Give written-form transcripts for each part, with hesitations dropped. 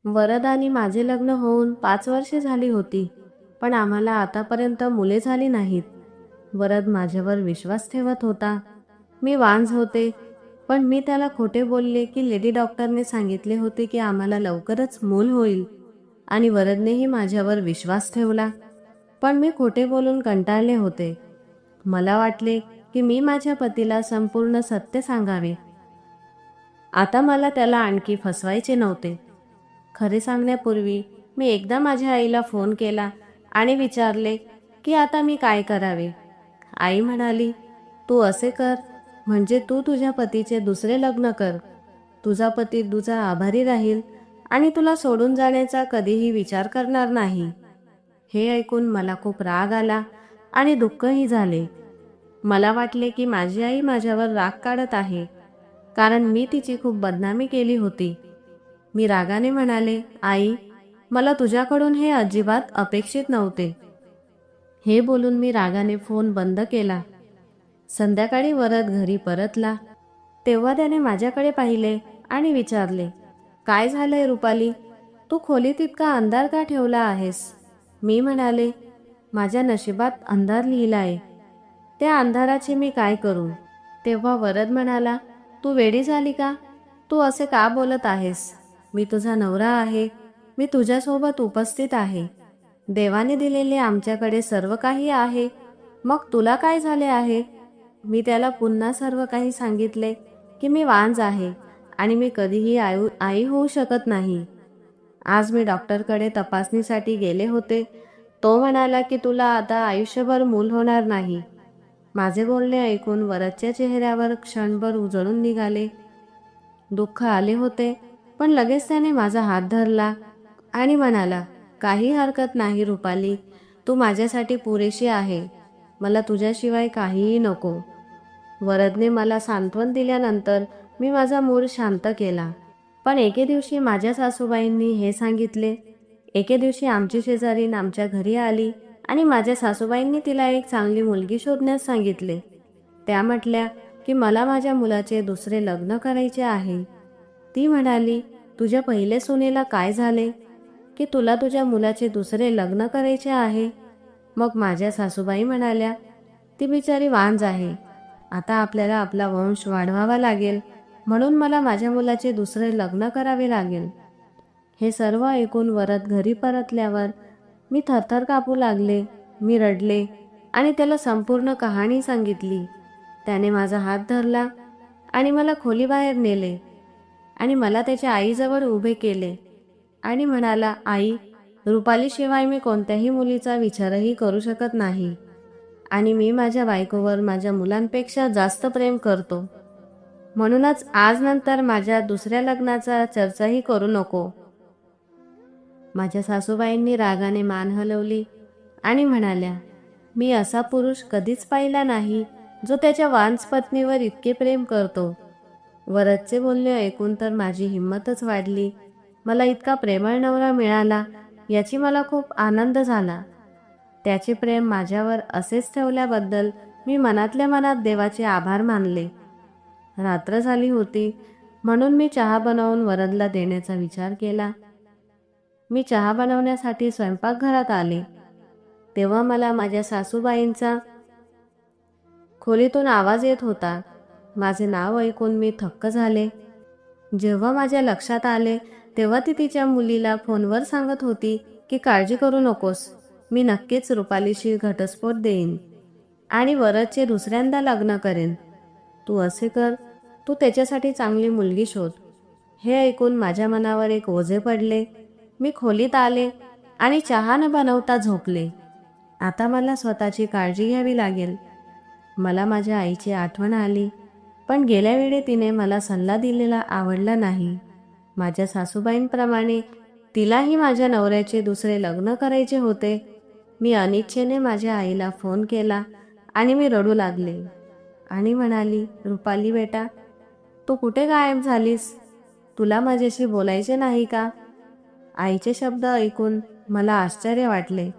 वरद आणि माझे लग्न होऊन 5 वर्षे झाली होती, पण आम्हाला आतापर्यंत मुले झाली नाहीत. वरद माझ्यावर विश्वास ठेवत होता. मी वांझ होते, पण मी त्याला खोटे बोलले की लेडी डॉक्टरने सांगितले होते की आम्हाला लवकरच मूल होईल, आणि वरदनेही माझ्यावर विश्वास ठेवला. पण मी खोटे बोलून कंटाळले होते. मला वाटले की मी माझ्या पतीला संपूर्ण सत्य सांगावे. आता मला त्याला आणखी फसवायचे नव्हते. खरे सांगण्यापूर्वी मी एकदा माझ्या आईला फोन केला आणि विचारले की आता मी काय करावे. आई म्हणाली, तू असे कर, म्हणजे तू तुझ्या पतीचे दुसरे लग्न कर. तुझा पती तुझा आभारी राहील आणि तुला सोडून जाण्याचा कधीही विचार करणार नाही. हे ऐकून मला खूप राग आला आणि दुःखही झाले. मला वाटले की माझी आई माझ्यावर राग काढत आहे, कारण मी तिची खूप बदनामी केली होती. मी रागाने म्हणाले, आई, मला तुझ्याकडून हे अजिबात अपेक्षित नव्हते. हे बोलून मी रागाने फोन बंद केला. संध्याकाळी वरद घरी परतला. तेव्हा त्याने माझ्याकडे पाहिले आणि विचारले, काय झालंय रुपाली, तू खोलीत इतका अंधार का ठेवला आहेस? मी म्हणाले, माझ्या नशिबात अंधार लिहिलाय, त्या अंधाराचे मी काय करू? तेव्हा वरद म्हणाला, तू वेडी झाली का? तू असे का बोलत आहेस? मी तुझा नवरा आहे. मी तुझ्यासोबत उपस्थित आहे. देवाने दिलेले आमच्याकडे सर्व काही आहे. मग तुला काय झाले आहे? मी त्याला पुन्हा सर्व काही सांगितले की मी वांझ आहे आणि मी कधीही आई होऊ शकत नाही. आज मी डॉक्टरकडे तपासणीसाठी गेले होते. तो म्हणाला की तुला आता आयुष्यभर मूल होणार नाही. माझे बोलणे ऐकून वरदच्या चेहऱ्यावर क्षणभर उजळून निघाले. दुःख आले होते, पण लगेच त्याने माझा हात धरला आणि म्हणाला, काही हरकत नाही रुपाली, तू माझ्यासाठी पुरेशी आहे. मला तुझ्याशिवाय काहीही नको. वरदने मला सांत्वन दिल्यानंतर मी माझा मूड शांत केला. पण एके दिवशी माझ्या सासूबाईंनी हे सांगितले. एके दिवशी आमची शेजारीण आमच्या घरी आली आणि माझ्या सासूबाईंनी तिला एक चांगली मुलगी शोधण्यास सांगितले. त्या म्हटल्या की मला माझ्या मुलाचे दुसरे लग्न करायचे आहे. ती म्हणाली, तुझ्या पहिले सुनेला काय झाले की तुला तुझ्या मुलाचे दुसरे लग्न करायचे आहे? मग माझ्या सासूबाई म्हणाल्या, ती बिचारी वांझ आहे. आता आपल्याला आपला वंश वाढवावा लागेल, म्हणून मला माझ्या मुलाचे दुसरे लग्न करावे लागेल. हे सर्व ऐकून वरद घरी परतल्यावर मी थरथर कापू लागले. मी रडले आणि त्याला संपूर्ण कहाणी सांगितली. त्याने माझा हात धरला आणि मला खोलीबाहेर नेले आणि मला त्याच्या आईजवळ उभे केले आणि म्हणाला, आई, रुपालीशिवाय मी कोणत्याही मुलीचा विचारही करू शकत नाही आणि मी माझ्या बायकोवर माझ्या मुलांपेक्षा जास्त प्रेम करतो. म्हणूनच आज नंतर माझ्या दुसऱ्या लग्नाचा चर्चाही करू नको. माझ्या सासूबाईंनी रागाने मान हलवली आणि म्हणाल्या, मी असा पुरुष कधीच पाहिला नाही जो त्याच्या वांझ पत्नीवर इतके प्रेम करतो. वरदचे बोलणे ऐकून तर माझी हिंमतच वाढली. मला इतका प्रेमळ नवरा मिळाला याची मला खूप आनंद झाला. त्याचे प्रेम माझ्यावर असेच ठेवल्याबद्दल मी मनातल्या मनात देवाचे आभार मानले. रात्र झाली होती, म्हणून मी चहा बनवून वरदला देण्याचा विचार केला. मी चहा बनवण्यासाठी स्वयंपाकघरात आले, तेव्हा मला माझ्या सासूबाईंचा खोलीतून आवाज येत होता. माझे नाव ऐकून मी थक्क झाले. जेव्हा माझ्या लक्षात आले तेव्हा ती तिच्या मुलीला फोनवर सांगत होती की काळजी करू नकोस, मी नक्कीच रुपालीशी घटस्फोट देईन आणि वरदचे दुसऱ्यांदा लग्न करेन. तू असे कर, तू त्याच्यासाठी चांगली मुलगी शोध. हे ऐकून माझ्या मनावर एक ओझे पडले. मी खोलीत आले आणि चहा न बनवता झोपले. आता मला स्वतःची काळजी घ्यावी लागेल. मला माझ्या आईची आठवण आली, पण गेल्या वेळी तिने मला सल्ला दिलेला आवडला नाही. माझ्या सासूबाईंप्रमाणे तिलाही माझ्या नवऱ्याचे दुसरे लग्न करायचे होते. मी अनिच्छेने माझ्या आईला फोन केला आणि मी रडू लागले आणि म्हणाली, रुपाली बेटा, तू कुठे गायब झालीस? तुला माझ्याशी बोलायचे नाही का? आईचे शब्द ऐकून मला आश्चर्य वाटले.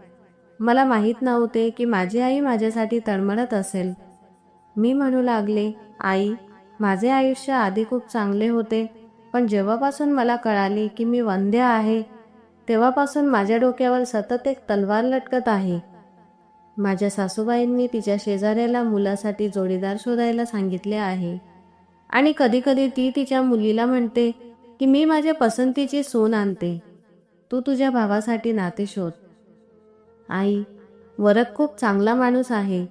मला माहीत नव्हते की माझी आई माझ्यासाठी तळमळत असेल. मी म्हणू लागले, आई, माझे आयुष्य आधी खूप चांगले होते. पण जेव्हापासून मला कळाली की मी वंध्य आहे, तेव्हापासून माझ्या डोक्यावर सतत एक तलवार लटकत आहे. माझ्या सासूबाईंनी तिच्या शेजाऱ्याला मुलासाठी जोडीदार शोधायला सांगितले आहे आणि कधीकधी ती तिच्या मुलीला म्हणते की मी माझ्या पसंतीची सून आणते, तू तुझ्या भावासाठी नाते शोध. आई, वरद खूप चांगला माणूस आहे.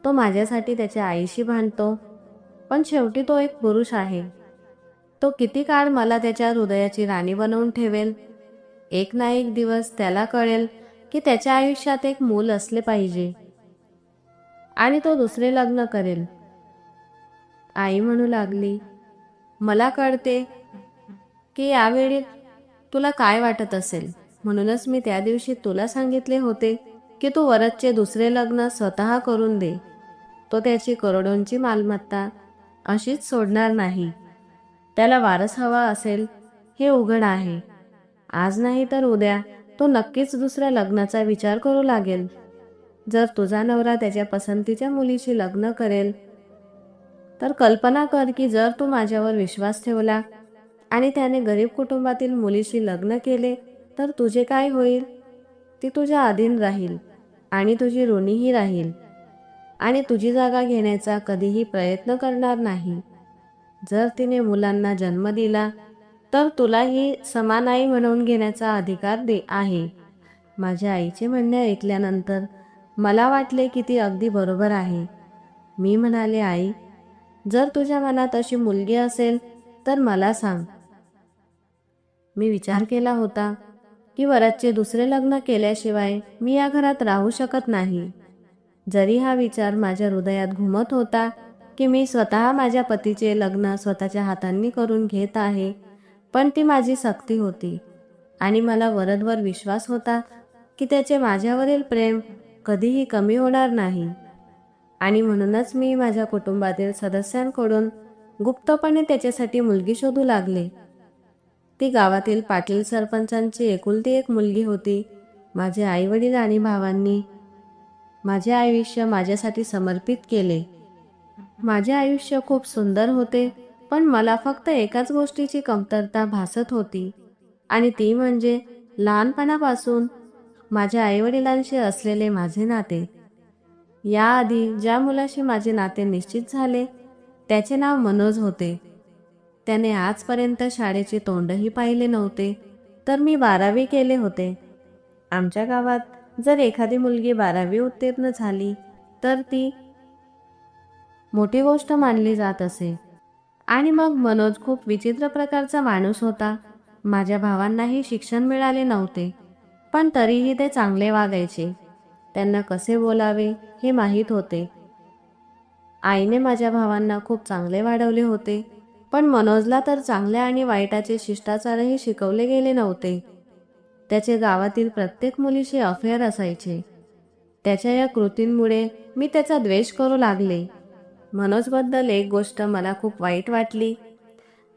तो माझ्यासाठी त्याच्या आईशी भांडतो, पण शेवटी तो एक पुरुष आहे. तो किती काळ मला त्याच्या हृदयाची राणी बनवून ठेवेल. एक ना एक दिवस त्याला कळेल की त्याच्या आयुष्यात एक मूल असले पाहिजे आणि तो दुसरे लग्न करेल. आई म्हणू लागली, मला कळते की यावेळी तुला काय वाटत असेल, म्हणूनच मी त्या दिवशी तुला सांगितले होते की तू वरदचे दुसरे लग्न स्वतः करून दे. तो त्याची करोडोंची मालमत्ता अशीच सोडणार नाही. त्याला वारस हवा असेल हे उघड आहे. आज नाही तर उद्या तो नक्कीच दुसऱ्या लग्नाचा विचार करू लागेल. जर तुझा नवरा त्याच्या पसंतीच्या मुलीशी लग्न करेल तर कल्पना कर की जर तू माझ्यावर विश्वास ठेवला आणि त्याने गरीब कुटुंबातील मुलीशी लग्न केले तर तुझे काय होईल. ती तुझ्या अधीन राहील आणि तुझी ऋणीही राहील आणि तुझी जागा घेण्याचा कधीही प्रयत्न करणार नाही. जर तिने मुलांना जन्म दिला तर तुलाही समान आई म्हणून घेण्याचा अधिकार आहे. माझ्या आईचे म्हणणे ऐकल्यानंतर मला वाटले की ती अगदी बरोबर आहे. मी म्हणाले, आई, जर तुझ्या मनात अशी मुलगी असेल तर मला सांग. मी विचार केला होता की वरदचे दुसरे लग्न केल्याशिवाय मी या घरात राहू शकत नाही. जरी हा विचार माझ्या हृदयात घुमत होता की मी स्वतः माझ्या पतीचे लग्न स्वतःच्या हातांनी करून घेत आहे, पण ती माझी सक्ती होती आणि मला वरदवर विश्वास होता की त्याचे माझ्यावरील प्रेम कधीही कमी होणार नाही. आणि म्हणूनच मी माझ्या कुटुंबातील सदस्यांकडून गुप्तपणे त्याच्यासाठी मुलगी शोधू लागले. ती गावातील पाटील सरपंचांची एकुलती एक मुलगी होती. माझे आईवडील आणि भावांनी माझे आयुष्य माझ्यासाठी समर्पित केले. माझे आयुष्य खूप सुंदर होते, पण मला फक्त एकाच गोष्टीची कमतरता भासत होती आणि ती म्हणजे लहानपणापासून माझ्या आईवडिलांशी असलेले माझे नाते. याआधी ज्या मुलाशी माझे नाते निश्चित झाले त्याचे नाव मनोज होते. त्याने आजपर्यंत शाळेचे तोंडही पाहिले नव्हते, तर मी 12वी केले होते. आमच्या गावात जर एखादी मुलगी 12वी उत्तीर्ण झाली तर ती मोठी गोष्ट मानली जात असे. आणि मग मनोज खूप विचित्र प्रकारचा माणूस होता. माझ्या भावांनाही शिक्षण मिळाले नव्हते, पण तरीही ते चांगले वागायचे. त्यांना कसे बोलावे हे माहीत होते. आईने माझ्या भावांना खूप चांगले वाढवले होते, पण मनोजला तर चांगल्या आणि वाईटाचे शिष्टाचारही शिकवले गेले नव्हते. त्याचे गावातील प्रत्येक मुलीशी अफेअर असायचे. त्याच्या या कृतींमुळे मी त्याचा द्वेष करू लागले. मनोजबद्दल एक गोष्ट मला खूप वाईट वाटली,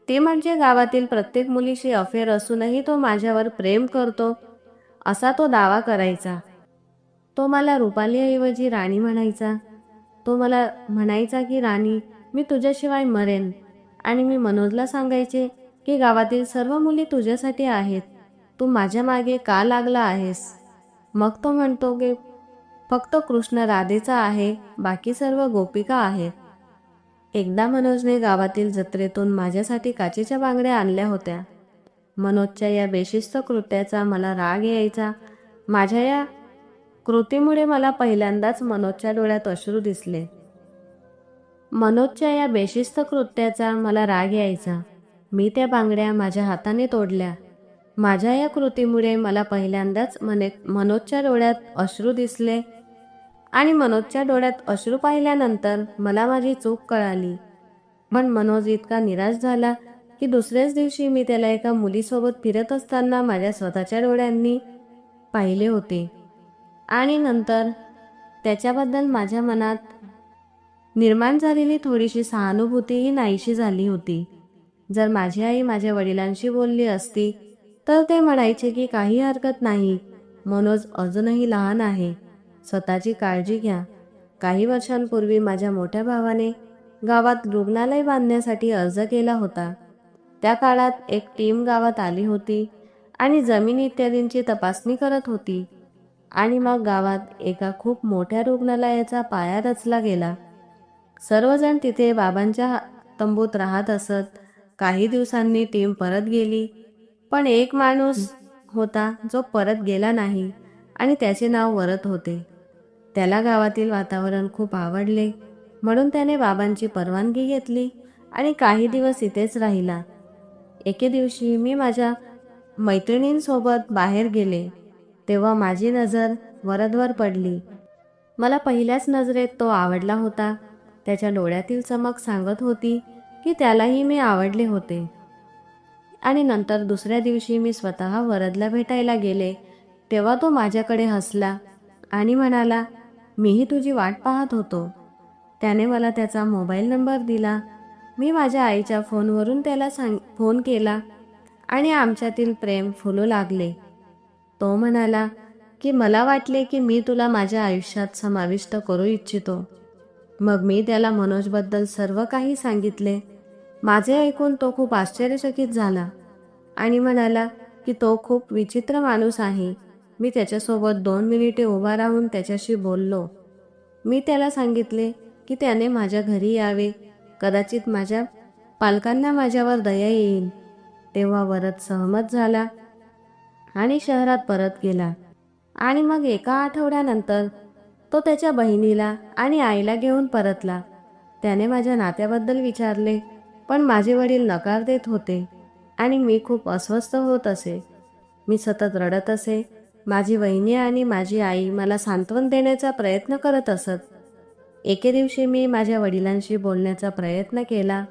ती म्हणजे गावातील प्रत्येक मुलीशी अफेअर असूनही तो माझ्यावर प्रेम करतो असा तो दावा करायचा. तो मला रुपालीऐवजी राणी म्हणायचा. तो मला म्हणायचा की राणी, मी तुझ्याशिवाय मरेन. आणि मी मनोजला सांगायचे की गावातील सर्व मुली तुझ्यासाठी आहेत, तू माझ्या मागे का लागला आहेस. मग तो म्हणतो की फक्त कृष्ण राधेचा आहे, बाकी सर्व गोपिका आहेत. एकदा मनोजने गावातील जत्रेतून माझ्यासाठी काचेच्या बांगड्या आणल्या होत्या. मनोजच्या या बेशिस्त कृत्याचा मला राग यायचा. माझ्या या कृतीमुळे मला पहिल्यांदाच मनोजच्या डोळ्यात अश्रू दिसले. मनोजच्या या बेशिस्त कृत्याचा मला राग यायचा. मी त्या बांगड्या माझ्या हाताने तोडल्या. माझ्या या कृतीमुळे मला पहिल्यांदाच मनोजच्या डोळ्यात अश्रू दिसले आणि मनोजच्या डोळ्यात अश्रू पाहिल्यानंतर मला माझी चूक कळाली. पण मनोज इतका निराश झाला की दुसऱ्याच दिवशी मी त्याला एका मुलीसोबत फिरत असताना माझ्या स्वतःच्या डोळ्यांनी पाहिले होते. आणि नंतर त्याच्याबद्दल माझ्या मनात निर्माण झालेली थोडीशी सहानुभूतीही नाहीशी झाली होती. जर माझी आई माझ्या वडिलांशी बोलली असती तर ते म्हणायचे की काही हरकत नाही, मनोज अजूनही लहान आहे, स्वतःची काळजी घ्या. काही वर्षांपूर्वी माझ्या मोठ्या भावाने गावात रुग्णालय बांधण्यासाठी अर्ज केला होता. त्या काळात एक टीम गावात आली होती आणि जमीन इत्यादींची तपासणी करत होती. आणि मग गावात एका खूप मोठ्या रुग्णालयाचा पाया रचला गेला. सर्वजण तिथे बाबांच्या तंबूत राहत असत. काही दिवसांनी टीम परत गेली, पण एक माणूस होता जो परत गेला नाही आणि त्याचे नाव वरद होते. त्याला गावातील वातावरण खूप आवडले, म्हणून त्याने बाबांची परवानगी घेतली आणि काही दिवस इथेच राहिला. एके दिवशी मी माझ्या मैत्रिणींसोबत बाहेर गेले, तेव्हा माझी नजर वरदवर पडली. मला पहिल्याच नजरेत तो आवडला होता. त्याच्या डोळ्यातील चमक सांगत होती की त्यालाही मी आवडले होते. आणि नंतर दुसऱ्या दिवशी मी स्वतः वरदला भेटायला गेले, तेव्हा तो माझ्याकडे हसला आणि म्हणाला, मीही तुझी वाट पाहत होतो. त्याने मला त्याचा मोबाईल नंबर दिला. मी माझ्या आईच्या फोनवरून त्याला फोन केला आणि आमच्यातील प्रेम फुलू लागले. तो म्हणाला की मला वाटले की मी तुला माझ्या आयुष्यात समाविष्ट करू इच्छितो. मग मी त्याला मनोजबद्दल सर्व काही सांगितले. माझे ऐकून तो खूप आश्चर्यचकित झाला आणि म्हणाला की तो खूप विचित्र माणूस आहे. मी त्याच्यासोबत 2 मिनिटे उभा राहून त्याच्याशी बोललो. मी त्याला सांगितले की त्याने माझ्या घरी यावे, कदाचित माझ्या पालकांना माझ्यावर दया येईल. तेव्हा वरद सहमत झाला आणि शहरात परत गेला. आणि मग एका आठवड्यानंतर तो त्याच्या बहिणीला आणि आईला घेऊन परतला. त्याने माझ्या नात्याबद्दल विचारले, पण माझे वडील नकार देत होते आणि मी खूप अस्वस्थ होत असे. मी सतत रडत असे. माझी वहिनी आणि माझी आई मला सांत्वन देण्याचा प्रयत्न करत असत. एके दिवशी मी माझ्या वडिलांशी बोलण्याचा प्रयत्न केला.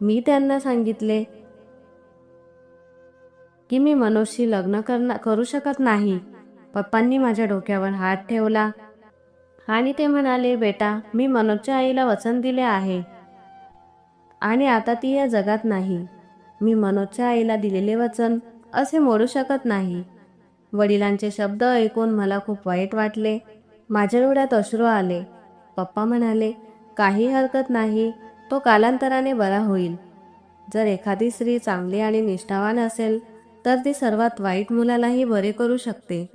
मी त्यांना सांगितले की मी मनोजशी लग्न करू शकत नाही. पप्पांनी माझ्या डोक्यावर हात ठेवला आणि ते म्हणाले, बेटा, मी मनोजच्या आईला वचन दिले आहे आणि आता ती या जगात नाही. मी मनोजच्या आईला दिलेले वचन असे मोडू शकत नाही. वडिलांचे शब्द ऐकून मला खूप वाईट वाटले. माझ्या डोळ्यात अश्रू आले. पप्पा म्हणाले, काही हरकत नाही, तो कालांतराने बरा होईल. जर एखादी स्त्री चांगली आणि निष्ठावान असेल तर ती सर्वात वाईट मुलालाही बरे करू शकते.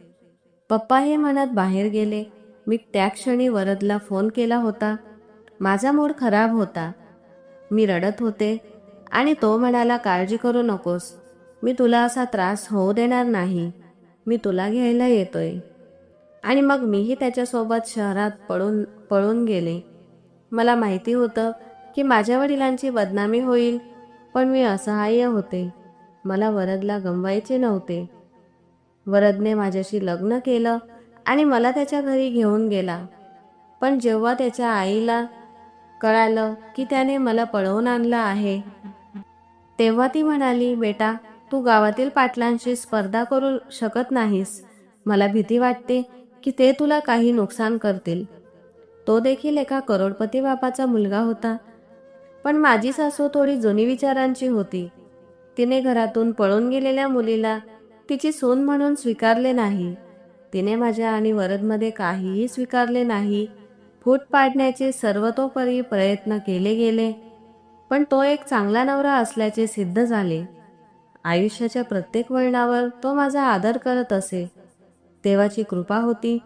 पप्पा हे म्हणत बाहेर गेले. मी त्या क्षणी वरदला फोन केला होता. माझा मूड खराब होता. मी रडत होते आणि तो म्हणाला, काळजी करू नकोस, मी तुला असा त्रास होऊ देणार नाही. मी तुला घ्यायला येतोय. आणि मग मीही त्याच्यासोबत शहरात पळून गेले. मला माहिती होतं की माझ्या वडिलांची बदनामी होईल, पण मी असहाय्य होते. मला वरदला गमवायचे नव्हते. वरदने माझ्याशी लग्न केलं आणि मला त्याच्या घरी घेऊन गेला. पण जेव्हा त्याच्या आईला कळालं की त्याने मला पळवून आणलं आहे, तेव्हा ती म्हणाली, बेटा, तू गावातील पाटलांशी स्पर्धा करू शकत नाहीस. मला भीती वाटते की ते तुला काही नुकसान करतील. तो देखील एका करोडपती बापाचा मुलगा होता. पण माझी सासू थोडी जुनी विचारांची होती. तिने घरातून पळून गेलेल्या मुलीला तिची सून म्हणून स्वीकारले नाही. तिने माझ्या आणि वरदमध्ये काहीही स्वीकारले नाही. फूट पाडण्याचे सर्वतोपरी प्रयत्न केले गेले, पण तो एक चांगला नवरा असल्याचे सिद्ध झाले. आयुष्याच्या प्रत्येक वळणावर तो माझा आदर करत असे. देवाची कृपा होती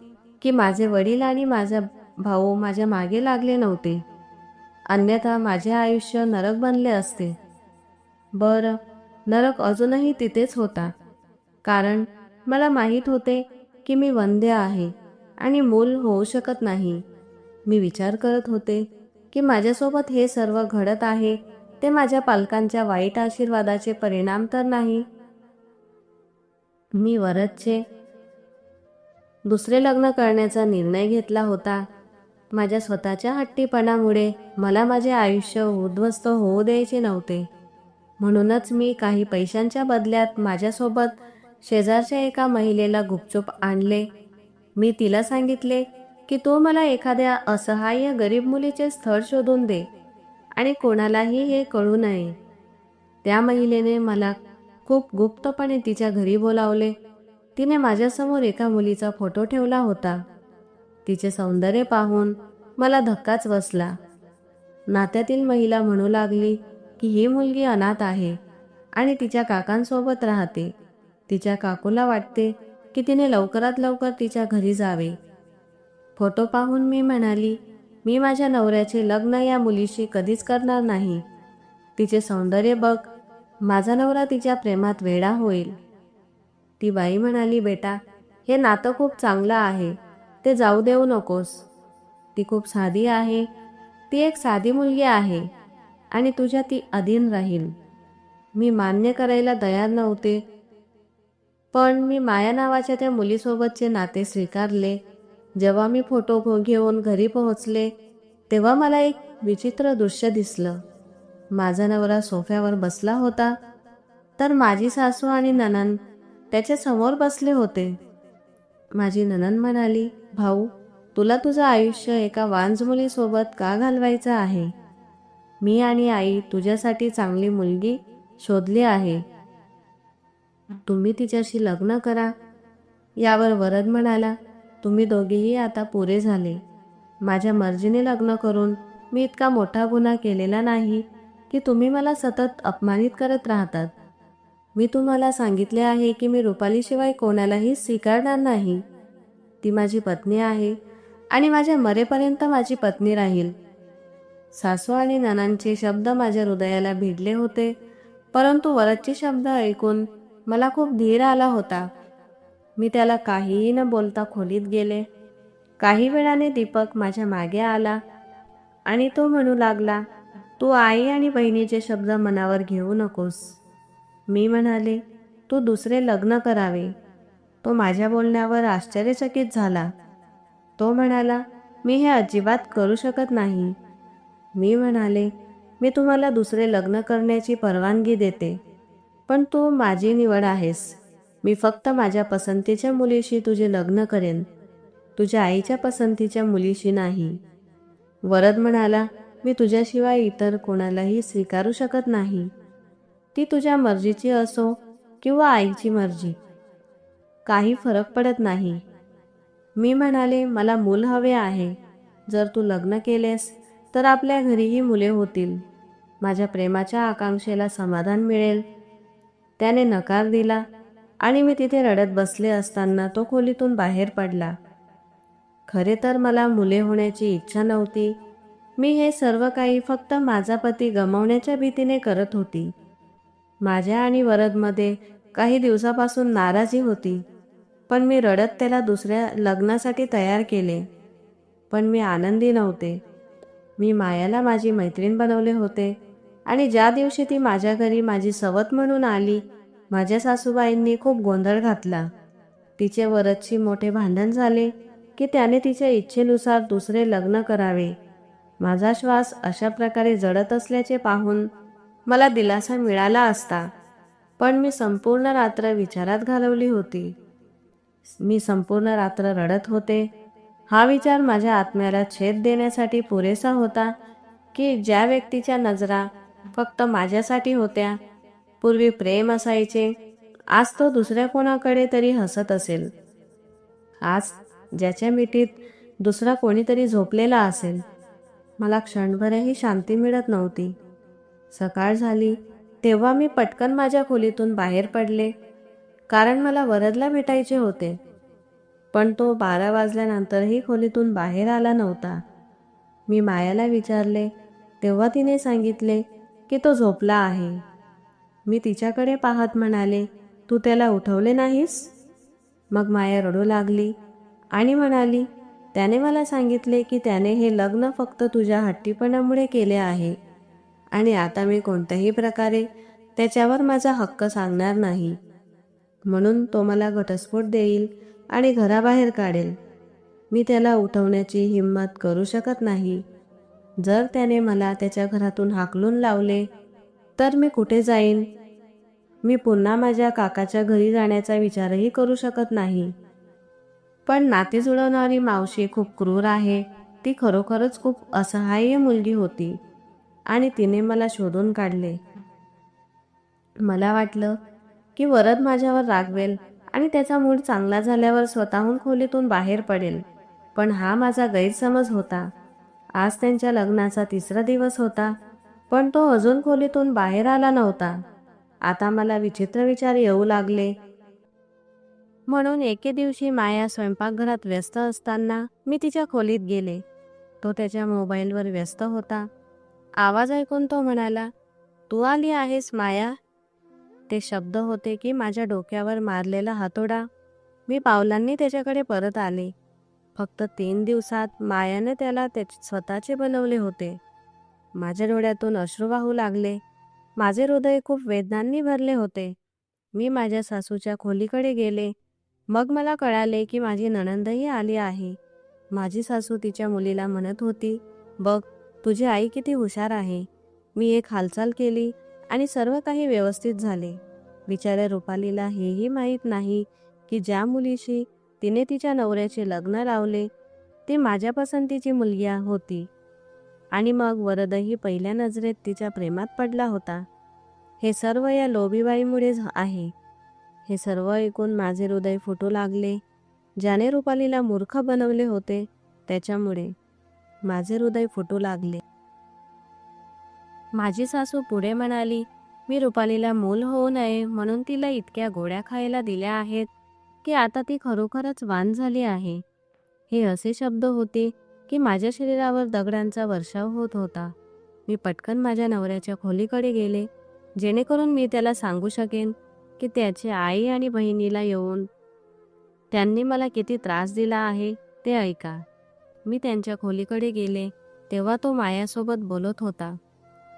की माझे वडील आणि माझा भाऊ माझ्या मागे लागले नव्हते, अन्यथा माझे आयुष्य नरक बनले असते. बरं, नरक अजूनही तिथेच होता, कारण मला माहीत होते की मी वंध्य आहे आणि मूल होऊ शकत नाही. मी विचार करत होते की माझ्यासोबत हे सर्व घडत आहे ते माझ्या पालकांच्या वाईट आशीर्वादाचे परिणाम तर नाही. मी वरदचे दुसरे लग्न करण्याचा निर्णय घेतला होता. माझ्या स्वतःच्या हट्टीपणामुळे मला माझे आयुष्य उद्ध्वस्त होऊ द्यायचे नव्हते. म्हणूनच मी काही पैशांच्या बदल्यात माझ्यासोबत शेजारच्या एका महिलेला गुपचूप आणले. मी तिला सांगितले की तू मला एखाद्या असहाय्य गरीब मुलीचे स्थळ शोधून दे आणि कोणालाही हे कळू नये. त्या महिलेने मला खूप गुप्तपणे तिच्या घरी बोलावले. तिने माझ्यासमोर एका मुलीचा फोटो ठेवला होता. तिचे सौंदर्य पाहून मला धक्काच बसला. नात्यातील महिला म्हणू लागली की ही मुलगी अनाथ आहे आणि तिच्या काकांसोबत राहते. तिच्या काकूला वाटते की तिने लवकरात लवकर तिच्या घरी जावे. फोटो पाहून मी म्हणाली, मी माझ्या नवऱ्याचे लग्न या मुलीशी कधीच करणार नाही. तिचे सौंदर्य बघ, माझा नवरा तिच्या प्रेमात वेडा होईल. ती बाई म्हणाली, बेटा, हे नातं खूप चांगलं आहे, ते जाऊ देऊ नकोस. ती खूप साधी आहे, ती एक साधी मुलगी आहे आणि तुझ्या ती अधीन राहील. मी मान्य करायला तयार नव्हते, पण मी माया नावाच्या त्या मुलीसोबतचे नाते स्वीकारले. जेव्हा मी फोटो घेऊन घरी पोहोचले तेव्हा मला एक विचित्र दृश्य दिसलं. माझा नवरा सोफ्यावर बसला होता, तर माझी सासू आणि नणंद त्याच्या समोर बसले होते. माझी नणंद म्हणाली, भाऊ, तुला तुझं आयुष्य एका वांज मुलीसोबत का घालवायचं आहे? मी आणि आई तुझ्यासाठी चांगली मुलगी शोधली आहे, तुम्ही तिच्याशी लग्न करा. यावर वरद म्हणाला, तुम्ही दोघेही आता पुरे झाले. माझ्या मर्जीने लग्न करून मी इतका मोठा गुन्हा केलेला नाही की तुम्ही मला सतत अपमानित करत राहतात. मी तुम्हाला सांगितले आहे की मी रुपालीशिवाय कोणालाही स्वीकारणार नाही. ती माझी पत्नी आहे आणि माझ्या मरेपर्यंत माझी पत्नी राहील. सासू आणि नणांचे शब्द माझ्या हृदयाला भिडले होते, परंतु वरदचे शब्द ऐकून मला खूप धीर आला होता. मी त्याला काहीही न बोलता खोलीत गेले. काही वेळाने दीपक माझ्या मागे आला आणि तो म्हणू लागला, तू आई आणि बहिणीचे शब्द मनावर घेऊ नकोस. मी म्हणाले, तू दुसरे लग्न करावे. तो माझ्या बोलण्यावर आश्चर्यचकित झाला. तो म्हणाला, मी हे अजिबात करू शकत नाही. मी म्हणाले, मी तुम्हाला दुसरे लग्न करण्याची परवानगी देते, पण तू माझी निवड आहेस. मी फक्त माझ्या पसंतीच्या मुलीशी तुझे लग्न करेन, तुझ्या आईच्या पसंतीच्या मुलीशी नाही. वरद म्हणाला, मी तुझ्याशिवाय इतर कोणालाही स्वीकारू शकत नाही. ती तुझ्या मर्जीची असो किंवा आईची मर्जी, काही फरक पडत नाही. मी म्हणाले, मला मूल हवे आहे. जर तू लग्न केलेस तर आपल्या घरीही मुले होतील. माझ्या प्रेमाच्या आकांक्षेला समाधान मिळेल. त्याने नकार दिला आणि मी तिथे रडत बसले असताना तो खोलीतून बाहेर पडला. खरे तर मला मुले होण्याची इच्छा नव्हती. मी हे सर्व काही फक्त माझा पती गमावण्याच्या भीतीने करत होती. माझ्या आणि वरदमध्ये काही दिवसापासून नाराजी होती, पण मी रडत त्याला दुसऱ्या लग्नासाठी तयार केले. पण मी आनंदी नव्हते. मी मायाला माझी मैत्रीण बनवले होते आणि ज्या दिवशी ती माझ्या घरी माझी सवत म्हणून आली, माझ्या सासूबाईंनी खूप गोंधळ घातला. तिचे वरदशी मोठे भांडण झाले की त्याने तिच्या इच्छेनुसार दुसरे लग्न करावे. माझा श्वास अशा प्रकारे जडत असल्याचे पाहून मला दिलासा मिळाला असता, पण मी संपूर्ण रात्र विचारात घालवली होती. मी संपूर्ण रात्र रडत होते. हा विचार माझ्या आत्म्याला छेद देण्यासाठी पुरेसा होता की ज्या व्यक्तीच्या नजरा फक्त माझ्यासाठी होत्या, पूर्वी प्रेम असायचे, आज तो दुसऱ्या कोणाकडे तरी हसत असेल. आज ज्याच्या मिठीत दुसरा कोणीतरी झोपलेला असेल. मला क्षणभरही शांती मिळत नव्हती. सकाळ झाली तेव्हा मी पटकन माझ्या खोलीतून बाहेर पडले, कारण मला वरदला भेटायचे होते. पण तो 12 वाजल्यानंतरही खोलीतून बाहेर आला नव्हता. मी मायाला विचारले तेव्हा तिने सांगितले की तो झोपला आहे. मी तिच्याकडे पाहत म्हणाले, तू त्याला उठवले नाहीस? मग माया रडू लागली आणि म्हणाली, त्याने मला सांगितले की त्याने हे लग्न फक्त तुझ्या हट्टीपणामुळे केले आहे आणि आता मी कोणत्याही प्रकारे त्याच्यावर माझा हक्क सांगणार नाही. म्हणून तो मला घटस्फोट देईल आणि घराबाहेर काढेल. मी त्याला उठवण्याची हिंमत करू शकत नाही. जर त्याने मला त्याच्या घरातून हाकलून लावले तर मी कुठे जाईन? मी पुन्हा माझ्या काकाच्या घरी जाण्याचा विचारही करू शकत नाही. पण नाते जुळवणारी मावशी खूप क्रूर आहे. ती खरोखरच खूप असहाय्य मुलगी होती आणि तिने मला शोधून काढले. मला वाटलं की वरद माझ्यावर रागवेल आणि त्याचा मूड चांगला झाल्यावर स्वतःहून खोलीतून बाहेर पडेल. पण हा माझा गैरसमज होता. आज त्यांच्या लग्नाचा 3रा दिवस होता, पण तो अजून खोलीतून बाहेर आला नव्हता. आता मला विचित्र विचार येऊ लागले. म्हणून एके दिवशी माया स्वयंपाकघरात व्यस्त असताना मी तिच्या खोलीत गेले. तो त्याच्या मोबाईलवर व्यस्त होता. आवाज ऐकून तो म्हणाला, "तू आली आहेस माया?" ते शब्द होते की माझ्या डोक्यावर मारलेला हातोडा. मी पावलांनी त्याच्याकडे परत आले. फक्त 3 दिवसात मायाने त्याला स्वतःचे बनवले होते. माझ्या डोळ्यातून अश्रू वाहू लागले. माझे हृदय खूप वेदनांनी भरले होते. मी माझ्या सासूच्या खोलीकडे गेले. मग मला कळाले की माझी नणंदही आली आहे. माझी सासू तिच्या मुलीला म्हणत होती, "बघ, तुझी आई किती हुशार आहे." मी एक हालचाल केली आणि सर्व काही व्यवस्थित झाले. बिचाऱ्या रुपालीला हेही माहीत नाही की ज्या मुलीशी तिने तिच्या नवऱ्याचे लग्न लावले ती माझ्या पसंतीची मुलगी होती. आणि मग वरदही पहिल्या नजरेत तिच्या प्रेमात पडला होता. हे सर्व या लोभीबाईमुळेच आहे. हे सर्व ऐकून माझे हृदय फुटू लागले. ज्याने रुपालीला मूर्ख बनवले होते त्याच्यामुळे माझे हृदय फुटू लागले. माझी सासू पुढे म्हणाली, "मी रुपालीला मूल होऊ नये म्हणून तिला इतक्या गोळ्या खायला दिल्या आहेत की आता ती खरोखरच वान झाली आहे." हे असे शब्द होते की माझ्या शरीरावर दगडांचा वर्षाव होत होता. मी पटकन माझ्या नवऱ्याच्या खोलीकडे गेले, जेणेकरून मी त्याला सांगू शकेन की त्याची आई आणि बहिणीला येऊन त्यांनी मला किती त्रास दिला आहे ते ऐका. मी त्यांच्या खोलीकडे गेले तेव्हा तो मायासोबत बोलत होता.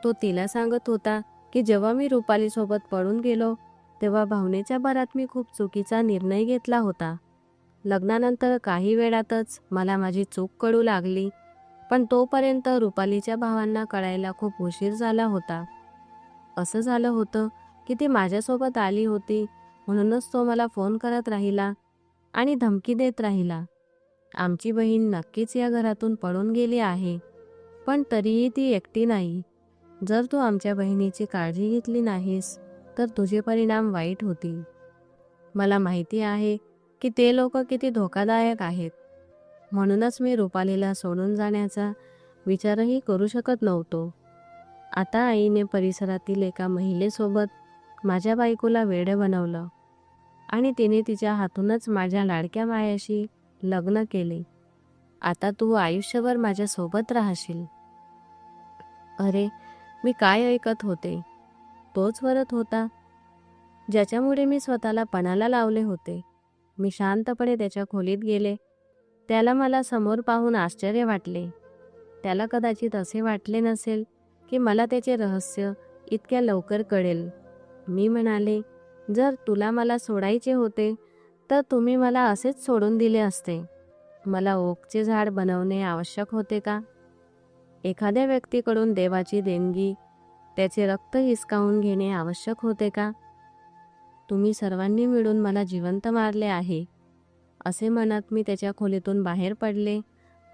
तो तिला सांगत होता की जेव्हा मी रुपालीसोबत पळून गेलो तेव्हा भावनेच्या भरात मी खूप चुकीचा निर्णय घेतला होता. लग्नानंतर काही वेळातच मला माझी चूक कळू लागली, पण तोपर्यंत रुपालीच्या भावांना कळायला खूप उशीर झाला होता. असं झालं होतं की ती माझ्यासोबत आली होती म्हणूनच तो मला फोन करत राहिला आणि धमकी देत राहिला. आमची बहीण नक्कीच या घरातून पळून गेली आहे, पण तरीही ती एकटी नाही. जर तू आमच्या बहिणीची काळजी घेतली नाहीस तर तुझे परिणाम वाईट होतील. मला माहिती आहे की ते लोक किती धोकादायक आहेत. म्हणूनच मी रुपालीला सोडून जाण्याचा विचारही करू शकत नव्हतो. आता आईने परिसरातील एका महिलेसोबत माझ्या बायकोला वेडे बनवलं आणि तिने तिच्या हातूनच माझ्या लाडक्या मायाशी लग्न केले. आता तू आयुष्यभर माझ्यासोबत राहशील. अरे, मी काय ऐकत होते? तोच वरद होता ज्याच्यामुळे मी स्वतःला पणाला लावले होते. मी शांतपणे त्याच्या खोलीत गेले. त्याला मला समोर पाहून आश्चर्य वाटले. त्याला कदाचित असे वाटले नसेल की मला त्याचे रहस्य इतक्या लवकर कळेल. मी म्हणाले, "जर तुला मला सोडायचे होते तर तुम्ही मला असेच सोडून दिले असते. मला ओकचे झाड बनवणे आवश्यक होते का? एखाद्या व्यक्तीकडून देवाची देणगी, त्याचे रक्त हिसकावून घेणे आवश्यक होते का? तुम्ही सर्वांनी मिळून मला जिवंत मारले आहे." असे म्हणत मी त्याच्या खोलीतून बाहेर पडले.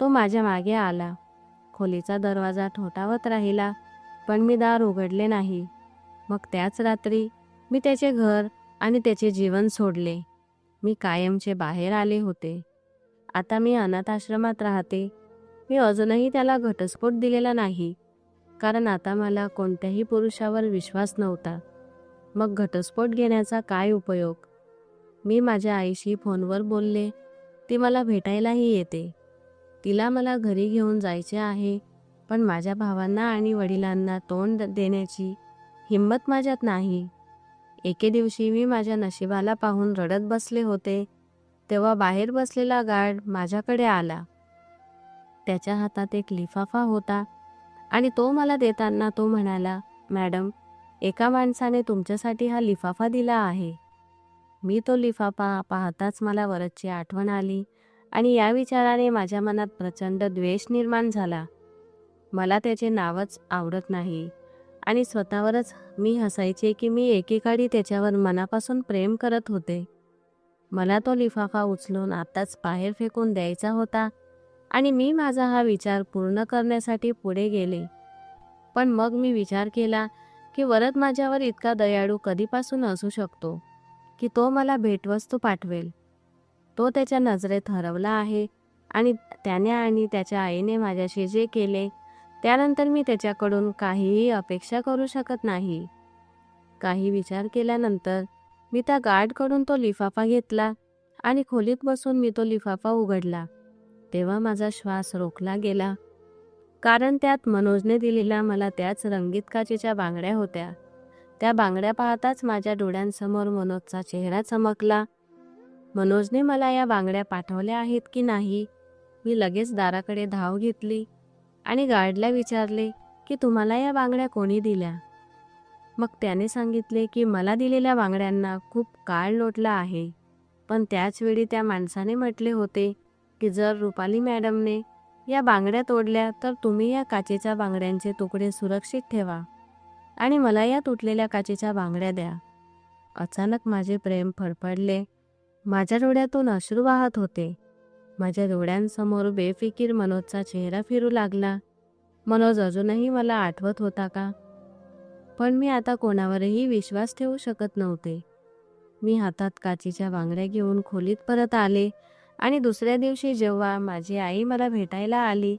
तो माझ्या मागे आला. खोलीचा दरवाजा ठोठावत राहिला, पण मी दार उघडले नाही. मग त्याच रात्री मी त्याचे घर आणि त्याचे जीवन सोडले. मी कायमचे बाहेर आले होते. आता मी अनाथाश्रमात राहते. मी अजूनही त्याला घटस्फोट दिलेला नाही, कारण आता मला कोणत्याही पुरुषावर विश्वास नव्हता. मग घटस्फोट घेण्याचा काय उपयोग? मी माझ्या आईशी फोनवर बोलले. ती मला भेटायलाही येते. तिला मला घरी घेऊन जायचे आहे, पण माझ्या भावांना आणि वडिलांना तोंड देण्याची हिंमत माझ्यात नाही. एके दिवशी मी माझ्या नशिबाला पाहून रडत बसले होते, तेव्हा बाहेर बसलेला गार्ड माझ्याकडे आला. त्याच्या हातात एक लिफाफा होता आणि तो मला देताना तो म्हणाला, "मॅडम, एका माणसाने तुमच्यासाठी हा लिफाफा दिला आहे." मी तो लिफाफा पाहताच मला वरदची आठवण आली आणि या विचाराने माझ्या मनात प्रचंड द्वेष निर्माण झाला. मला त्याचे नावच आवडत नाही आणि स्वतःवरच मी हसायचे की मी एकेकाळी त्याच्यावर मनापासून प्रेम करत होते. मला तो लिफाफा उचलून आताच बाहेर फेकून द्यायचा होता आणि मी माझा हा विचार पूर्ण करण्यासाठी पुढे गेले. पण मग मी विचार केला की वरद माझ्यावर इतका दयाळू कधीपासून असू शकतो की तो मला भेटवस्तू पाठवेल. तो त्याच्या नजरेत हरवला आहे आणि त्याने आणि त्याच्या आईने माझ्याशी जे केले त्यानंतर मी त्याच्याकडून काहीही अपेक्षा करू शकत नाही. काही विचार केल्यानंतर मी त्या गार्डकडून तो लिफाफा घेतला आणि खोलीत बसून मी तो लिफाफा उघडला. तेव्हा माझा श्वास रोखला गेला, कारण त्यात मनोजने दिलेल्या मला त्याच रंगीत काचेच्या बांगड्या होत्या. त्या बांगड्या पाहताच माझ्या डोळ्यांसमोर मनोजचा चेहरा चमकला. मनोजने मला या बांगड्या पाठवल्या आहेत की नाही? मी लगेच दाराकडे धाव घेतली आणि गार्डला विचारले की तुम्हाला या बांगड्या कोणी दिल्या? मग त्याने सांगितले की मला दिलेल्या बांगड्यांना खूप काळ लोटला आहे, पण त्याच वेळी त्या माणसाने म्हटले होते की जर रुपाली मॅडमने या बांगड्या तोडल्या तर तुम्ही या काचेच्या बांगड्यांचे तुकडे सुरक्षित ठेवा आणि मला या तुटलेल्या काचेच्या बांगड्या द्या. अचानक माझे प्रेम फडफडले. माझ्या डोळ्यातून अश्रू वाहत होते. माझ्या डोळ्यांसमोर बेफिकीर मनोजचा चेहरा फिरू लागला. मनोज अजूनही मला आठवत होता का? पण मी आता कोणावरही विश्वास ठेवू शकत नव्हते. मी हातात काचेच्या बांगड्या घेऊन खोलीत परत आले आणि दुसऱ्या दिवशी जेव्हा माझी आई मला भेटायला आली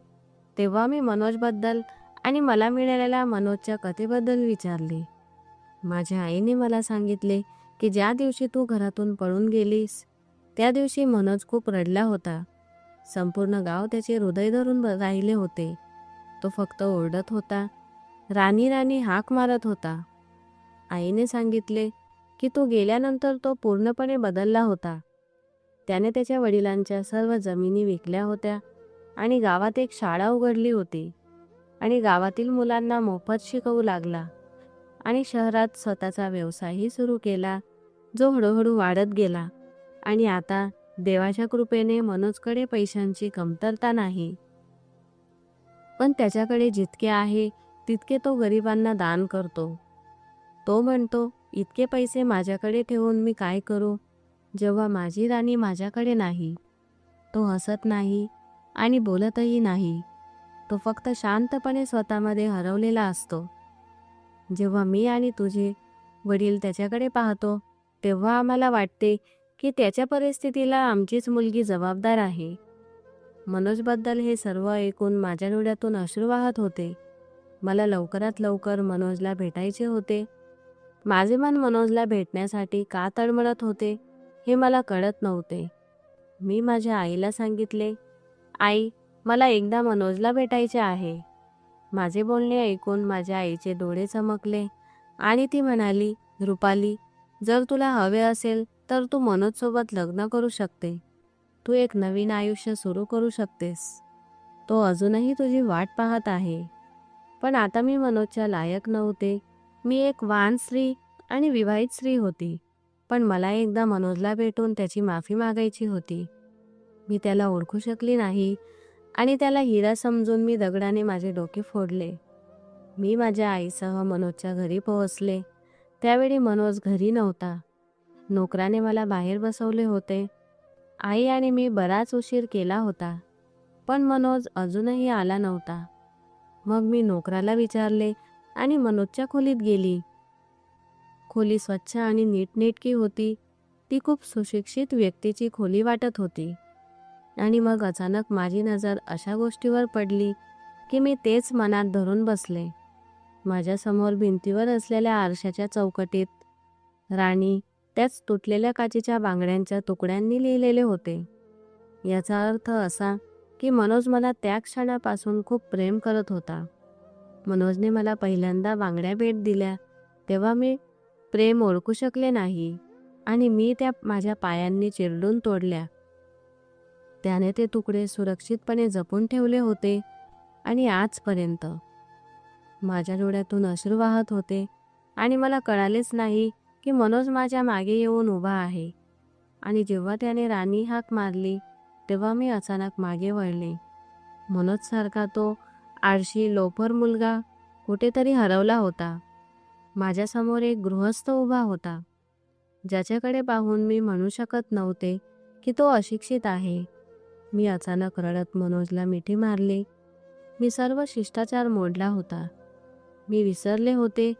तेव्हा मी मनोजबद्दल आणि मला मिळालेल्या मनोजच्या कथेबद्दल विचारले. माझ्या आईने मला सांगितले की ज्या दिवशी तू घरातून पळून गेलीस त्या दिवशी मनोज खूप रडला होता. संपूर्ण गाव त्याचे हृदय धरून राहिले होते. तो फक्त ओरडत होता, राणी राणी हाक मारत होता. आईने सांगितले की तू गेल्यानंतर तो पूर्णपणे बदलला होता. त्याने त्याच्या वडिलांच्या सर्व जमिनी विकल्या होत्या आणि गावात एक शाळा उघडली होती आणि गावातील मुलांना मोफत शिकवू लागला आणि शहरात स्वतःचा व्यवसायही सुरू केला, जो हळूहळू वाढत गेला. आणि आता देवाच्या कृपेने मनोजकडे पैशांची कमतरता नाही, पण त्याच्याकडे जितके आहे तितके तो गरिबांना दान करतो. तो म्हणतो, इतके पैसे माझ्याकडे ठेवून मी काय करू जेव्हा माझी राणी माझ्याकडे नाही. तो हसत नाही आणि बोलतही नाही. तो फक्त शांतपणे स्वतःमध्ये हरवलेला असतो. जेव्हा मी आणि तुझे वडील त्याच्याकडे पाहतो तेव्हा आम्हाला वाटते की त्याच्या परिस्थितीला आमचीच मुलगी जबाबदार आहे. मनोजबद्दल हे सर्व ऐकून माझ्या डोळ्यातून अश्रू वाहत होते. मला लवकरात लवकर मनोजला भेटायचे होते. माझे मन मनोजला भेटण्यासाठी का तळमळत होते हे मला कळत नव्हते. मी माझ्या आईला सांगितले, आई, मला एकदा मनोजला भेटायचे आहे. माझे बोलणे ऐकून माझ्या आईचे डोळे चमकले आणि ती म्हणाली, रुपाली, जर तुला हवे असेल तर तू मनोजसोबत लग्न करू शकते. तू एक नवीन आयुष्य सुरू करू शकतेस. तो अजूनही तुझी वाट पाहत आहे. पण आता मी मनोजच्या लायक नव्हते. मी एक वान स्त्री आणि विवाहित स्त्री होती. पण मला एकदा मनोजला भेटून त्याची माफी मागायची होती. मी त्याला ओळखू शकली नाही आणि त्याला हिरा समजून मी दगडाने माझे डोके फोडले. मी माझ्या आईसह मनोजच्या घरी पोहोचले. त्यावेळी मनोज घरी नव्हता. नोकराने मला बाहेर बसवले होते. आई आणि मी बराच उशीर केला होता, पण मनोज अजूनही आला नव्हता. मग मी नोकराला विचारले आणि मनोजच्या खोलीत गेली. खोली स्वच्छ आणि नीटनेटकी होती. ती खूप सुशिक्षित व्यक्तीची खोली वाटत होती. आणि मग अचानक माझी नजर अशा गोष्टीवर पडली की मी तेच मनात धरून बसले. माझ्यासमोर भिंतीवर असलेल्या आरशाच्या चौकटीत राणी त्याच तुटलेल्या काचेच्या बांगड्यांच्या तुकड्यांनी लिहिलेले होते. याचा अर्थ असा की मनोज मला त्या क्षणापासून खूप प्रेम करत होता. मनोजने मला पहिल्यांदा बांगड्या भेट दिल्या तेव्हा मी प्रेम ओळखू शकले नाही आणि मी त्या माझ्या पायांनी चिरडून तोडल्या. त्याने ते तुकडे सुरक्षितपणे जपून ठेवले होते आणि आजपर्यंत. माझ्या डोळ्यातून अश्रू वाहत होते आणि मला कळालेच नाही की मनोज माझ्या मागे येऊन उभा आहे. आणि जेव्हा त्याने राणी हाक मारली तेव्हा मी अचानक मागे वळले. मनोजसारखा तो आळशी लोफर मुलगा कुठेतरी हरवला होता. माझ्यासमोर एक गृहस्थ उभा होता, ज्याच्याकडे पाहून मी म्हणू शकत नव्हते की तो अशिक्षित आहे. मी अचानक रडत मनोजला मिठी मारली. मी सर्व शिष्टाचार मोडला होता. मी विसरले होते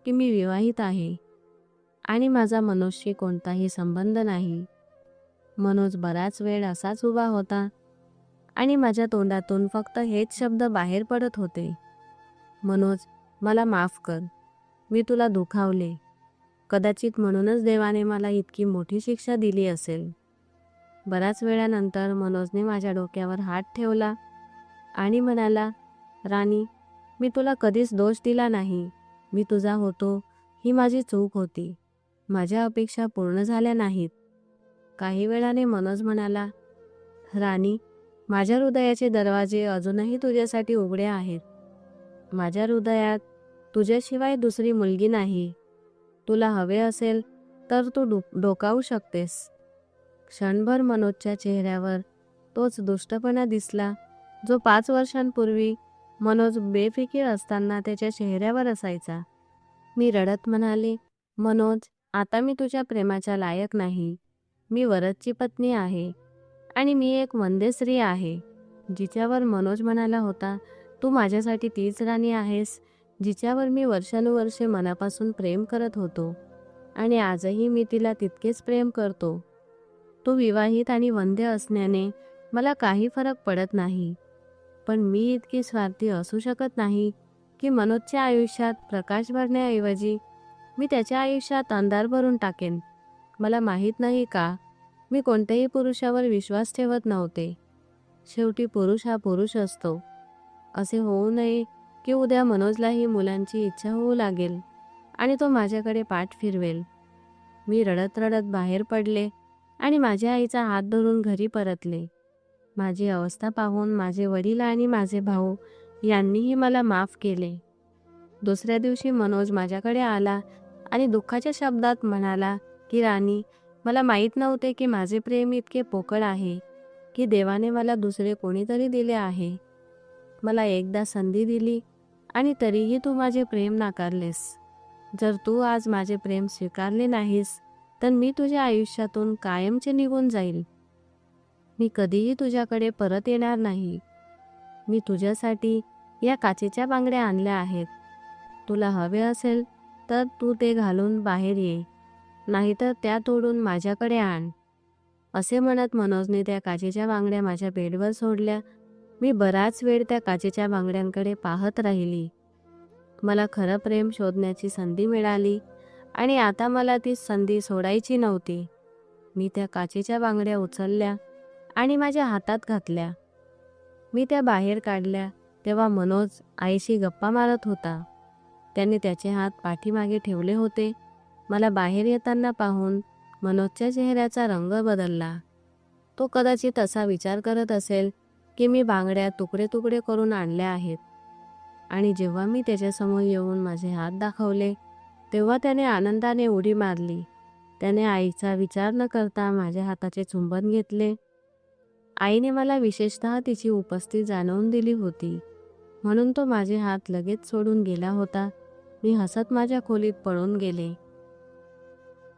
की मी विवाहित आहे आणि माझा मनोजशी कोणताही संबंध नाही. मनोज बराच वेळ असाच उभा होता आणि माझ्या तोंडातून फक्त हेच शब्द बाहेर पडत होते, मनोज, मला माफ कर. मी तुला दुखावले. कदाचित म्हणूनच देवाने मला इतकी मोठी शिक्षा दिली असेल. बऱ्याच वेळानंतर मनोजने माझ्या डोक्यावर हात ठेवला आणि म्हणाला, राणी, मी तुला कधीच दोष दिला नाही. मी तुझा होतो ही माझी चूक होती. माझ्या अपेक्षा पूर्ण झाल्या नाहीत. काही वेळाने मनोज म्हणाला, राणी, माझ्या हृदयाचे दरवाजे अजूनही तुझ्यासाठी उघडे आहेत. माझ्या हृदयात तुझ्याशिवाय दुसरी मुलगी नाही. तुला हवे असेल तर तू डोकावू शकतेस. क्षणभर मनोजच्या चेहऱ्यावर तोच दुष्टपणा दिसला जो 5 वर्षांपूर्वी मनोज बेफिकीर असताना त्याच्या चेहऱ्यावर असायचा. मी रडत म्हणाले, मनोज, आता मी तुझ्या प्रेमाच्या लायक नाही. मी वरदची पत्नी आहे आणि मी एक वंदे स्त्री आहे. जिच्यावर मनोज म्हणाला होता, तू माझ्यासाठी तीच राणी आहेस जिच्यावर मी वर्षानुवर्षे मनापासून प्रेम करत होतो आणि आजही मी तिला तितकेच प्रेम करतो. तू विवाहित आणि वंदे असण्याने मला काही फरक पडत नाही. पण मी इतकी स्वार्थी असू शकत नाही की मनोजच्या आयुष्यात प्रकाश भरण्याऐवजी मी त्याच्या आयुष्यात अंधार भरून टाकेन. मला माहीत नाही का, मी कोणत्याही पुरुषावर विश्वास ठेवत नव्हते. शेवटी पुरुष हा पुरुष असतो. असे होऊ नये की उद्या मनोजलाही मुलांची इच्छा होऊ लागेल आणि तो माझ्याकडे पाठ फिरवेल. मी रडत रडत बाहेर पडले आणि माझ्या आईचा हात धरून घरी परतले. माझी अवस्था पाहून माझे वडील आणि माझे भाऊ यांनीही मला माफ केले. दुसऱ्या दिवशी मनोज माझ्याकडे आला आणि दुःखाच्या शब्दात म्हणाला की राणी, मला माहीत नव्हते की माझे प्रेम इतके पोकळ आहे, की देवाने मला दुसरे कोणीतरी दिले आहे. मला एकदा संधी दिली आणि तरीही तू माझे प्रेम नाकारलेस. जर तू आज माझे प्रेम स्वीकारले नाहीस तर मी तुझ्या आयुष्यातून कायमचे निघून जाईल. मी कधीही तुझ्याकडे परत येणार नाही. मी तुझ्यासाठी या काचेच्या बांगड्या आणल्या आहेत. तुला हवे असेल तर तू ते घालून बाहेर ये, नाहीतर त्या तोडून माझ्याकडे आण. असे म्हणत मनोजने त्या काचेच्या बांगड्या माझ्या बेडवर सोडल्या. मी बराच वेळ त्या काचेच्या बांगड्यांकडे पाहत राहिली. मला खरं प्रेम शोधण्याची संधी मिळाली आणि आता मला ती संधी सोडायची नव्हती. मी त्या काचेच्या बांगड्या उचलल्या आणि माझ्या हातात घातल्या. मी त्या बाहेर काढल्या तेव्हा मनोज आईशी गप्पा मारत होता. त्याने त्याचे हात पाठीमागे ठेवले होते. मला बाहेर येताना पाहून मनोजच्या चेहऱ्याचा रंग बदलला. तो कदाचित असा विचार करत असेल की मी बांगड्या तुकडे तुकडे करून आणल्या आहेत. आणि जेव्हा मी त्याच्यासमोर येऊन माझे हात दाखवले तेव्हा त्याने आनंदाने उडी मारली. त्याने आईचा विचार न करता माझ्या हाताचे चुंबन घेतले. आईने मला विशेषतः तिची उपस्थिती जाणवून दिली होती, म्हणून तो माझे हात लगेच सोडून गेला होता. मी हसत माझ्या खोलीत पळून गेले.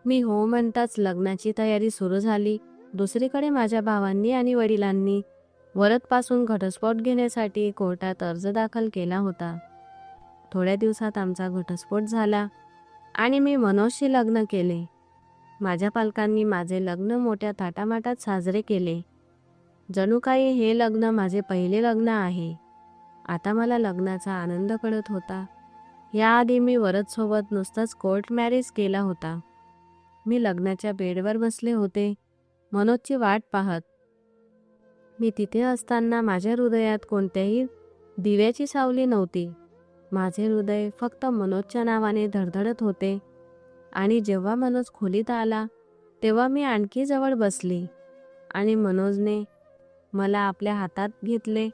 मी हो म्हणताच लग्नाची तयारी सुरू झाली. दुसरीकडे माझ्या भावांनी आणि वडिलांनी वरदपासून घटस्फोट घेण्यासाठी कोर्टात अर्ज दाखल केला होता. थोड्या दिवसात आमचा घटस्फोट झाला आणि मी मनोजशी लग्न केले. माझ्या पालकांनी माझे लग्न मोठ्या थाटामाटात साजरे केले. जणू काही हे लग्न माझे पहिले लग्न आहे. आता मला लग्नाचा आनंद कळत होता. याआधी मी वरदसोबत नुसताच कोर्ट मॅरेज केला होता. मी लग्नाच्या बेडवर बसले होते, मनोजची वाट पाहत. मी तिथे असताना माझ्या हृदयात कोणत्याही दिव्याची सावली नव्हती. माझे हृदय फक्त मनोजच्या नावाने धडधडत होते. आणि जेव्हा मनोज खोलीत आला तेव्हा मी आणखी जवळ बसली आणि मनोजने मला आपल्या हातात घेतले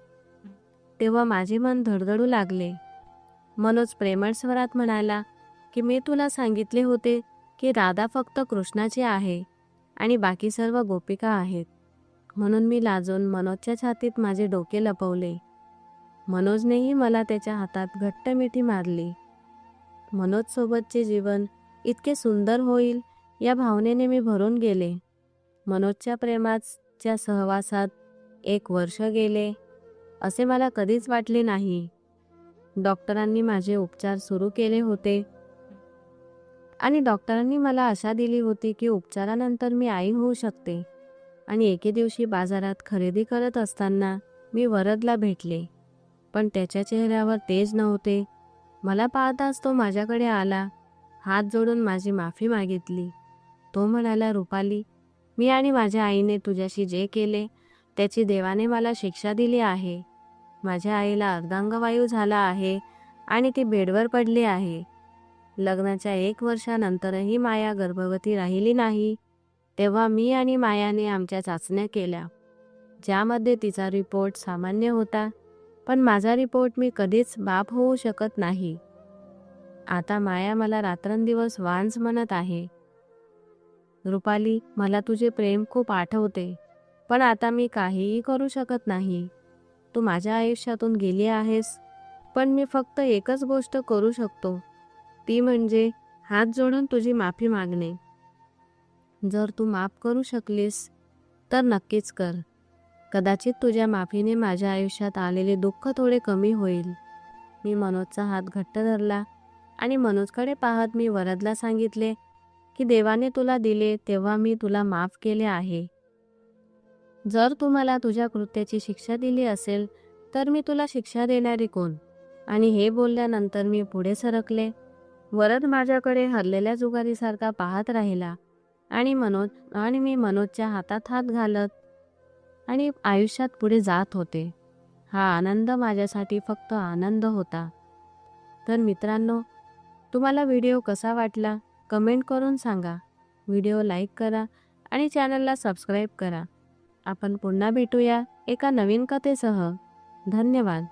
तेव्हा माझे मन धडधडू लागले. मनोज प्रेमळ स्वरात म्हणाला की मी तुला सांगितले होते की राधा फक्त कृष्णाची आहे आणि बाकी सर्व गोपिका आहेत. म्हणून मी लाजून मनोजच्या छातीत माझे डोके लपवले. मनोजनेही मला त्याच्या हातात घट्ट मिठी मारली. मनोजसोबतचे जीवन इतके सुंदर होईल या भावनेने मी भरून गेले. मनोजच्या प्रेमाच्या सहवासात 1 वर्ष गेले असे मला कधीच वाटले नाही. डॉक्टरांनी माझे उपचार सुरू केले होते आणि डॉक्टरांनी मला आशा दिली होती की उपचारानंतर मी आई होऊ शकते. आणि एके दिवशी बाजारात खरेदी करत असताना मी वरदला भेटले, पण त्याच्या चेहऱ्यावर तेज नव्हते. मला पाहताच तो माझ्याकडे आला, हात जोडून माझी माफी मागितली. तो म्हणाला, रुपाली, मी आणि माझ्या आईने तुझ्याशी जे केले त्याची देवाने मला शिक्षा दिली आहे. माझ्या आईला अर्धांगवायू झाला आहे आणि ती बेडवर पडली आहे. लग्नाच्या 1 वर्षानंतरही माया गर्भवती राहिली नाही. तेव्हा मी आणि मायाने आमच्या चाचण्या केल्या, ज्यामध्ये तिचा रिपोर्ट सामान्य होता, पण माझा रिपोर्ट मी कधीच बाप होऊ शकत नाही. आता माया मला रात्रंदिवस वांझ म्हणत आहे. रुपाली, मला तुझे प्रेम खूप आठवते, पण आता मी काहीही करू शकत नाही. तू माझ्या आयुष्यातून गेली आहेस, पण मी फक्त एकच गोष्ट करू शकतो, ती म्हणजे हात जोडून तुझी माफी मागणे. जर तू माफ करू शकलीस तर नक्कीच कर. कदाचित तुझ्या माफीने माझ्या आयुष्यात आलेले दुःख थोडे कमी होईल. मी मनोजचा हात घट्ट धरला आणि मनोजकडे पाहत मी वरदला सांगितले की देवाने तुला दिले तेव्हा मी तुला माफ केले आहे. जर तू मला तुझ्या कृत्याची शिक्षा दिली असेल तर मी तुला शिक्षा देणारी कोण? आणि हे बोलल्यानंतर मी पुढे सरकले. वरद माझ्याकडे हरलेल्या जुगारीसारखा पाहत राहिला आणि मी मनोजच्या हातात हात घालत आणि आयुष्यात पुढे जात होते. हा आनंद माझ्यासाठी फक्त आनंद होता. तर मित्रांनो, तुम्हाला व्हिडिओ कसा वाटला कमेंट करून सांगा. व्हिडिओ लाईक करा आणि चॅनलला सबस्क्राईब करा. आपण पुन्हा भेटूया एका नवीन कथेसह. धन्यवाद.